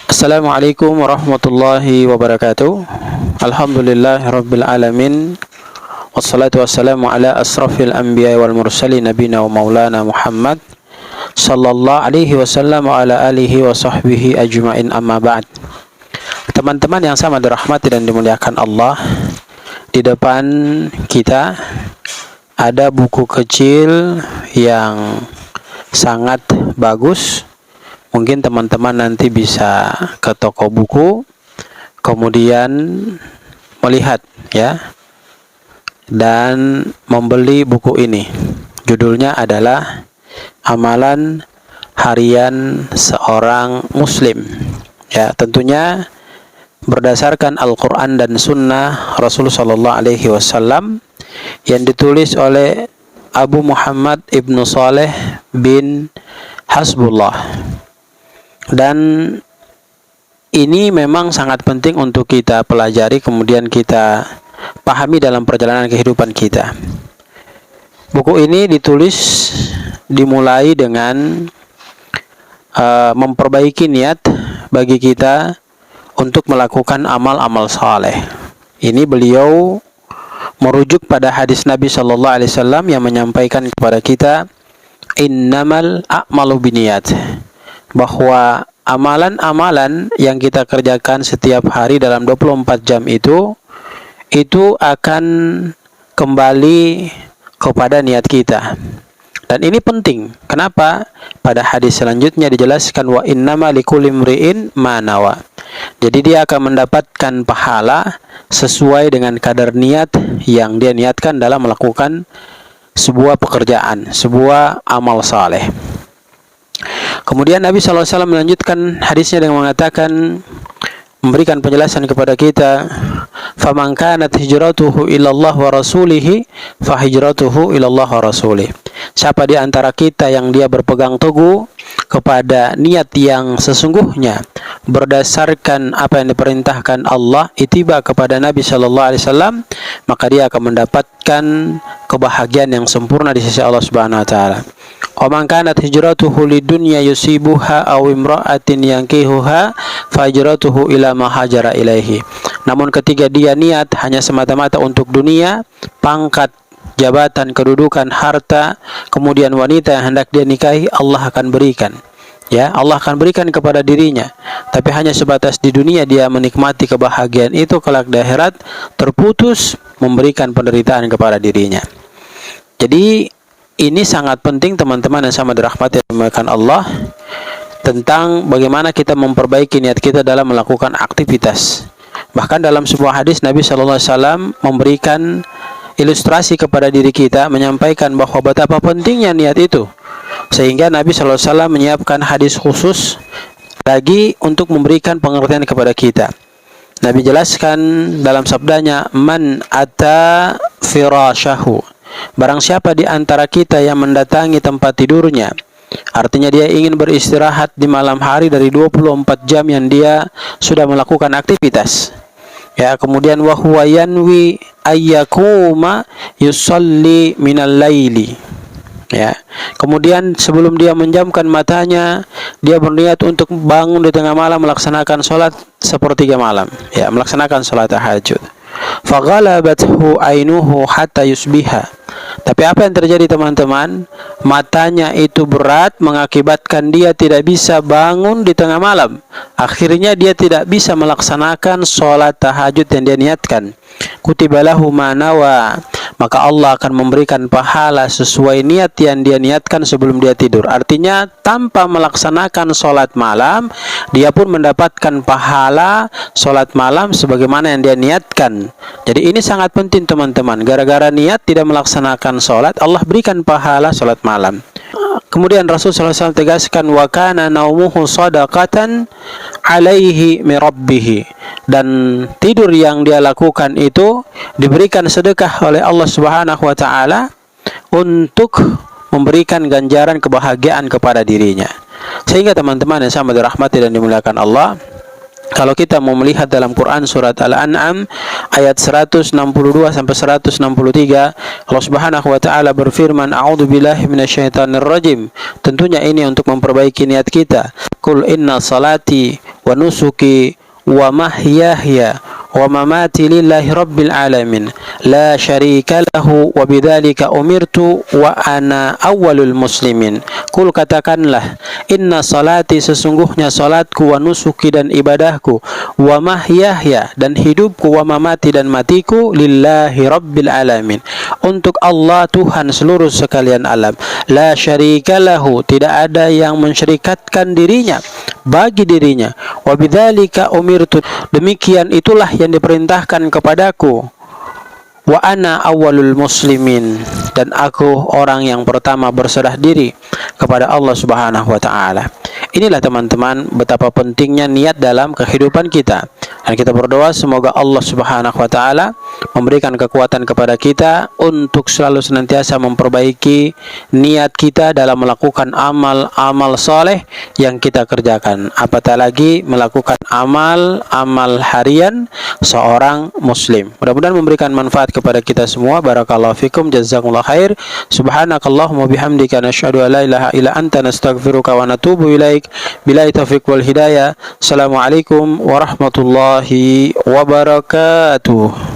Assalamualaikum warahmatullahi wabarakatuh. Alhamdulillahirabbil alamin. Wassalatu wassalamu ala asrafil anbiya'i wal mursalin nabiyina wa maulana Muhammad sallallahu alaihi wasallam wa ala alihi wa sahbihi ajma'in, amma ba'd. Teman-teman yang sama dirahmati dan dimuliakan Allah, di depan kita ada buku kecil yang sangat bagus. Mungkin teman-teman nanti bisa ke toko buku, kemudian melihat ya, dan membeli buku ini. Judulnya adalah Amalan Harian Seorang Muslim. Ya, tentunya berdasarkan Al-Quran dan Sunnah Rasulullah SAW yang ditulis oleh Abu Muhammad Ibnu Saleh bin Hasbullah. Dan ini memang sangat penting untuk kita pelajari, kemudian kita pahami dalam perjalanan kehidupan kita. Buku ini dimulai dengan memperbaiki niat bagi kita untuk melakukan amal-amal saleh. Ini beliau merujuk pada hadis Nabi Shallallahu Alaihi Wasallam yang menyampaikan kepada kita, innamal a'malu binniyat, bahwa amalan-amalan yang kita kerjakan setiap hari dalam 24 jam itu akan kembali kepada niat kita. Dan ini penting. Kenapa? Pada hadis selanjutnya dijelaskan, wa innama likulli imri'in ma nawa. Jadi dia akan mendapatkan pahala sesuai dengan kadar niat yang dia niatkan dalam melakukan sebuah pekerjaan, sebuah amal saleh. Kemudian Nabi SAW melanjutkan hadisnya dengan mengatakan, memberikan penjelasan kepada kita, faman kanat hijratuhu ilallah wa rasulihi fa hijratuhu ilallah wa rasulih. Siapa di antara kita yang dia berpegang teguh kepada niat yang sesungguhnya berdasarkan apa yang diperintahkan Allah, itiba kepada Nabi SAW, maka dia akan mendapatkan kebahagiaan yang sempurna di sisi Allah Subhanahu wa taala. Wa man kanat hijratuhu lidunya yusibuha aw imra'atin yankihuha fa hijratuhu ila ma hajara ilaihi. Namun ketika dia niat hanya semata-mata untuk dunia, pangkat, jabatan, kedudukan, harta, kemudian wanita yang hendak dia nikahi, Allah akan berikan. Ya, Allah akan berikan kepada dirinya. Tapi hanya sebatas di dunia dia menikmati kebahagiaan itu, kelak di akhirat terputus, memberikan penderitaan kepada dirinya. Jadi ini sangat penting teman-teman yang sama dirahmati dan dimuliakan Allah, tentang bagaimana kita memperbaiki niat kita dalam melakukan aktivitas. Bahkan dalam sebuah hadis Nabi SAW memberikan ilustrasi kepada diri kita, menyampaikan bahwa betapa pentingnya niat itu, sehingga Nabi SAW menyiapkan hadis khusus lagi untuk memberikan pengertian kepada kita. Nabi jelaskan dalam sabdanya, man ata firasyahu, barang siapa di antara kita yang mendatangi tempat tidurnya, artinya dia ingin beristirahat di malam hari dari 24 jam yang dia sudah melakukan aktivitas. Ya, kemudian wa huwa yanwi ayyakuma yusalli minal laili. Ya. Kemudian sebelum dia menjamkan matanya, dia berniat untuk bangun di tengah malam melaksanakan salat sepertiga malam. Ya, melaksanakan salat tahajud. Faghalabathu ainuhu hatta yusbiha. Tapi apa yang terjadi teman-teman? Matanya itu berat mengakibatkan dia tidak bisa bangun di tengah malam. Akhirnya dia tidak bisa melaksanakan sholat tahajud yang dia niatkan. Kutibalahu ma nawa, maka Allah akan memberikan pahala sesuai niat yang dia niatkan sebelum dia tidur. Artinya tanpa melaksanakan sholat malam, dia pun mendapatkan pahala sholat malam sebagaimana yang dia niatkan. Jadi ini sangat penting teman-teman. Gara-gara niat tidak melaksanakan sholat, Allah berikan pahala sholat malam. Kemudian Rasulullah SAW tegaskan, wa kana naumuhu shadaqatan alaihi min rabbih, dan tidur yang dia lakukan itu diberikan sedekah oleh Allah Subhanahu wa taala untuk memberikan ganjaran kebahagiaan kepada dirinya. Sehingga teman-teman yang sama dirahmati dan dimuliakan Allah, Kalau kita mau melihat dalam Quran surat Al-An'am ayat 162 sampai 163, Allah Subhanahu wa taala berfirman, "A'udzubillahi minasyaitonirrajim." Tentunya ini untuk memperbaiki niat kita. Qul inna salati wa nusuki wa mahyaya wa mamati lillahi rabbil alamin la syarika lahu wa bidzalika umirtu wa ana awwalul muslimin. Kul, katakanlah, inna salati, sesungguhnya salatku, wa nusuki, dan ibadahku, wa mahyaya, dan hidupku, wa mamati, dan matiku, lillahi rabbil alamin, untuk Allah Tuhan seluruh sekalian alam, la syarika lahu, tidak ada yang mensyarikatkan dirinya bagi dirinya, wa bidzalika umirtu, demikian itulah yang diperintahkan kepadaku, wa ana awwalul muslimin, dan aku orang yang pertama berserah diri kepada Allah Subhanahu wa taala. Inilah teman-teman betapa pentingnya niat dalam kehidupan kita. Dan kita berdoa semoga Allah Subhanahu wa taala memberikan kekuatan kepada kita untuk selalu senantiasa memperbaiki niat kita dalam melakukan amal-amal soleh yang kita kerjakan, apatah lagi melakukan amal harian seorang muslim. Mudah-mudahan memberikan manfaat kepada kita semua. Barakallahu fikum, jazakumullah khair. Subhanakallahumma bihamdika, nasyhadu an la ilaha illa anta, nastaghfiruka wa natubu ilaik. Billahi taufiq wal hidayah. Assalamualaikum warahmatullahi wabarakatuh.